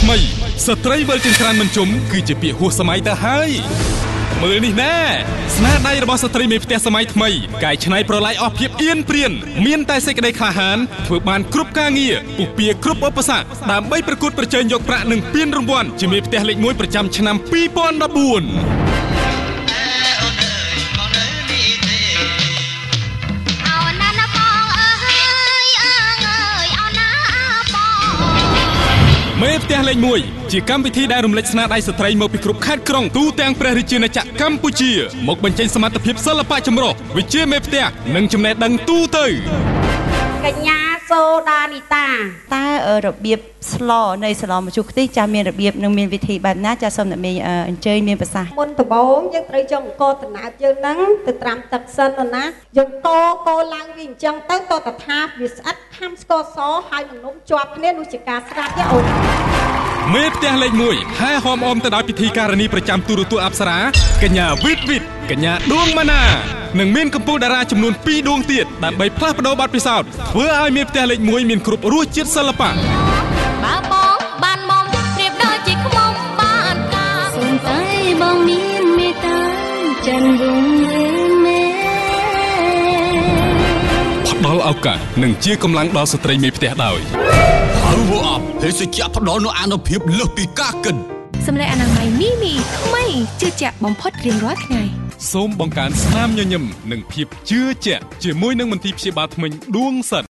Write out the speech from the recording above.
ថ្មីស្ត្រីវិលចិនក្រានមិនជុំគឺជាពាក្យហួសសម័យទៅហើយមើលនេះណែស្នាដៃរបស់ស្ត្រីមេផ្ទះសម័យថ្មីកែច្នៃប្រឡាយអស់ភាពអៀនព្រៀនមានតែសេចក្តីក្លាហានធ្វើបានគ្រប់ការងារពុះពៀគ្រប់ឧបសគ្គដើម្បីប្រកួតប្រជែងយកប្រាក់និងពានរង្វាន់ជាមេផ្ទះលេខ1ប្រចាំឆ្នាំ2014មេផ្ទះលេខ1ជាកម្មវិធីដែលរំលេចស្នាដៃស្ត្រីមកពីគ្រប់ខេត្តក្រុងទូទាំងព្រះរាជាណាចក្រកម្ពុជាមកបញ្ចេញសមត្ថភាពសិល្បៈចម្រុះវិជ្ជាមេផ្ទះនិងចំណេះដឹងទូទៅកញ្ញាសូដានីតាតើរបៀបស្លនៃសាឡនម្ជូរខ្ទិះចាស់មានរបៀបនិងមានវិធីបែបណាចាស់សូមអ្នកមេអញ្ជើញមានប្រសាសន៍មុនដំបូងយើងត្រូវចុងអង្គតំណាបយើងហ្នឹងទៅត្រាំទឹកសិនណាយើងកូរឡើងវាអញ្ចឹងទៅតតថាវាស្អិតខាំស្ករសហើយនឹងនំជាប់គ្នានោះជាការស្រាប់ទេអូនមេផ្ទះលេខ1ហែហមអមទៅដោយពិធីការនីប្រចាំទូរទស្សន៍អប្សរាកញ្ញាវិតកញ្ញាដួងម៉ាណានិងមានកម្ពុជាតារាចំនួន2ដួងទៀតដើម្បីផ្លាស់ប្ដូរបទពិសោធន៍ធ្វើឲ្យមេផ្ទះលេខ1មានគ្រប់រសជាតិសិល្បៈបើបងបានមកប្រៀបដូចជាខ្មុំបានការសូមតែបងមានមេត្តាចិនវងមេផ្ដល់ឱកាសនិងជាកម្លាំងដល់ស្ត្រីមេផ្ទះដោយPower Up ភេសជ្ជៈផ្ដល់នូវអានុភាពលើសពីការកិនសម្លេងអនាម័យមីមីថ្មីជឿជាក់បំផុតរៀងរាល់ថ្ងៃសូមបង្កើនស្នាមញញឹមនិងភាពជឿជាក់ជាមួយនឹងមន្ទីរព្យាបាលធ្មេញដួងសិត